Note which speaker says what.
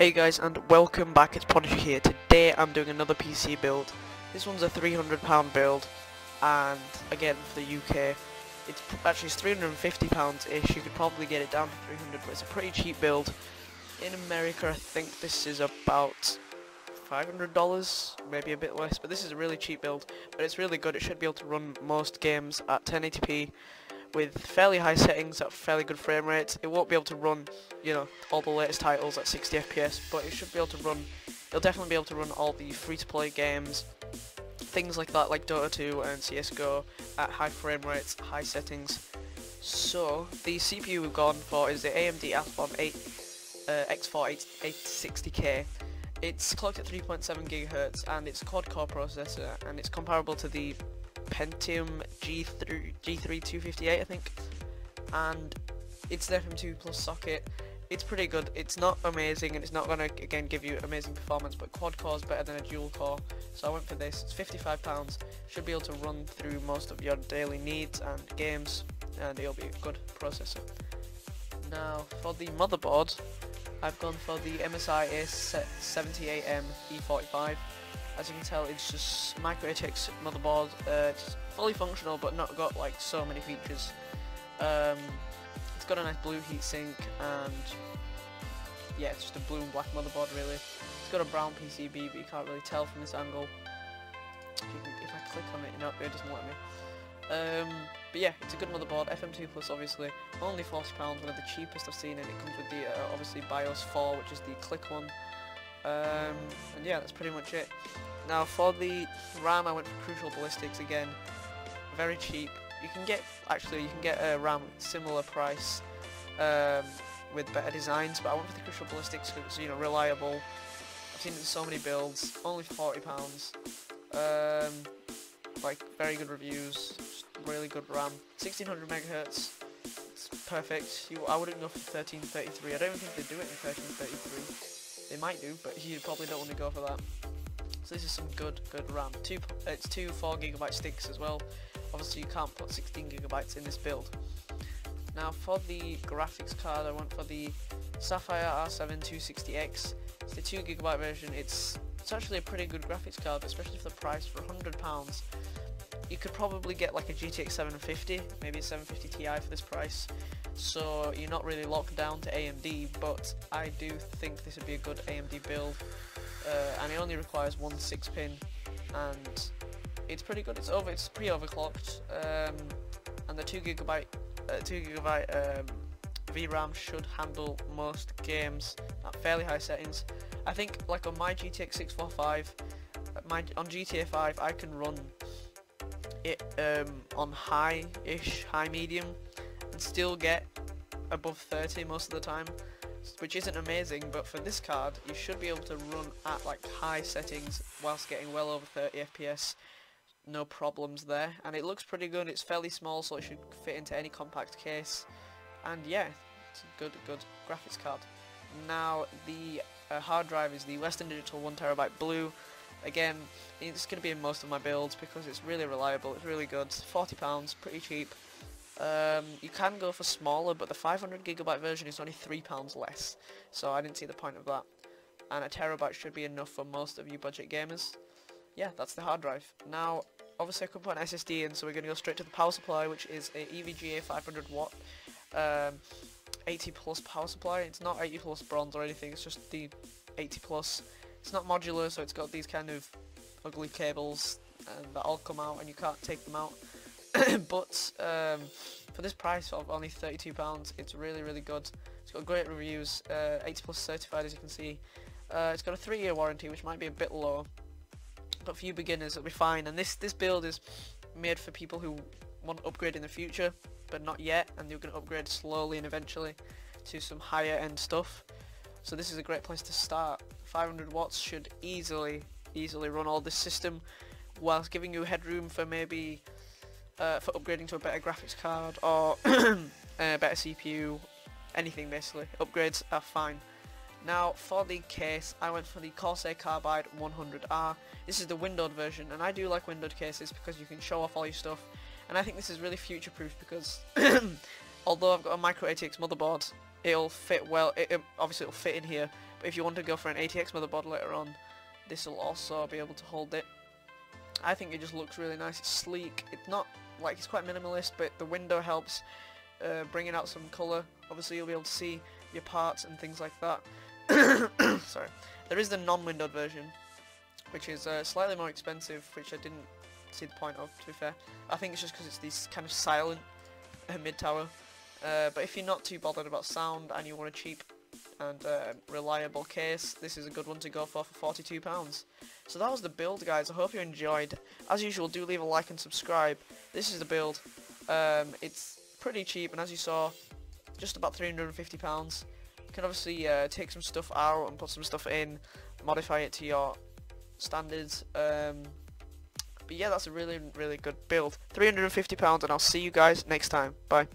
Speaker 1: Hey guys, and welcome back. It's Prodigy here. Today I'm doing another PC build. This one's a £300 build, and again for the UK it's £350-ish. You could probably get it down to 300, but it's a pretty cheap build. In America I think this is about $500, maybe a bit less, but this is a really cheap build, but it's really good. It should be able to run most games at 1080p with fairly high settings at fairly good frame rates. It won't be able to run, you know, all the latest titles at 60 FPS, but it should be able to run, it'll definitely be able to run all the free-to-play games, things like that, like Dota 2 and CSGO at high frame rates, high settings. So, the CPU we've gone for is the AMD Athlon X4 860K. It's clocked at 3.7 GHz, and it's a quad-core processor, and it's comparable to the Pentium G3 258, I think, and it's an FM2 plus socket. It's pretty good. It's not amazing, and it's not gonna again give you amazing performance, but quad core is better than a dual core, so I went for this. It's £55. Should be able to run through most of your daily needs and games, and it'll be a good processor. Now for the motherboard, I've gone for the MSI A78M E45. As you can tell, it's just micro ATX motherboard. It's fully functional, but not got like so many features. It's got a nice blue heatsink, and yeah, it's just a blue and black motherboard really. It's got a brown PCB, but you can't really tell from this angle. If I click on it, nope, it doesn't let me. But yeah, it's a good motherboard. FM2 plus, obviously, only £40, one of the cheapest I've seen, and it comes with the obviously BIOS 4, which is the click one. And yeah, that's pretty much it. Now for the RAM, I went for Crucial Ballistics again. Very cheap. You can get a RAM similar price with better designs, but I went for the Crucial Ballistics because it's, you know, reliable. I've seen it in so many builds. Only £40. Like very good reviews. Just really good RAM. 1600 MHz. It's perfect. I wouldn't go for 1333. I don't even think they do it in 1333. They might do, but you probably don't want to go for that. So this is some good RAM. It's two 4GB sticks as well. Obviously you can't put 16GB in this build. Now for the graphics card, I went for the Sapphire R7 260X. It's the 2GB version. It's actually a pretty good graphics card, especially for the price. For £100, you could probably get like a GTX 750, maybe a 750 Ti for this price. So you're not really locked down to AMD, but I do think this would be a good AMD build, and it only requires one 6-pin, and it's pretty good. It's pretty overclocked, and the 2GB VRAM should handle most games at fairly high settings. I think like on my GTX 645, on GTA 5 I can run it on high medium, and still get above 30 most of the time, which isn't amazing, but for this card you should be able to run at like high settings whilst getting well over 30 FPS. No problems there, and it looks pretty good. It's fairly small, so it should fit into any compact case, and yeah, it's a good graphics card. Now the hard drive is the Western Digital 1TB Blue. Again, it's going to be in most of my builds because it's really reliable, it's really good. £40, pretty cheap. You can go for smaller, but the 500GB version is only £3 less, so I didn't see the point of that. And a terabyte should be enough for most of you budget gamers. Yeah, that's the hard drive. Now, obviously I could put an SSD in, so we're going to go straight to the power supply, which is a EVGA 500 watt 80 plus power supply. It's not 80 plus bronze or anything, it's just the 80 plus. It's not modular, so it's got these kind of ugly cables that all come out and you can't take them out. But for this price of only £32, it's really good. It's got great reviews, 80 plus certified, as you can see. It's got a 3-year warranty, which might be a bit low, but for you beginners it'll be fine. And this build is made for people who want to upgrade in the future, but not yet, and they're going to upgrade slowly and eventually to some higher end stuff. So this is a great place to start. 500 watts should easily run all this system, whilst giving you headroom for maybe for upgrading to a better graphics card or a better CPU, anything basically. Upgrades are fine. Now for the case, I went for the Corsair Carbide 100R. This is the windowed version, and I do like windowed cases because you can show off all your stuff, and I think this is really future proof because although I've got a micro ATX motherboard, it'll fit well. Obviously it'll fit in here, but if you want to go for an ATX motherboard later on, this will also be able to hold it. I think it just looks really nice. It's sleek. It's not like, it's quite minimalist, but the window helps bringing out some colour. Obviously you'll be able to see your parts and things like that. Sorry. There is the non-windowed version, which is slightly more expensive, which I didn't see the point of, to be fair. I think it's just because it's this kind of silent mid-tower. But if you're not too bothered about sound and you want a cheap and reliable case, this is a good one to go for £42. So that was the build, guys. I hope you enjoyed. As usual, do leave a like and subscribe. This is the build. It's pretty cheap, and as you saw, just about £350. You can obviously take some stuff out and put some stuff in, modify it to your standards. But yeah, that's a really, really good build. £350, and I'll see you guys next time. Bye.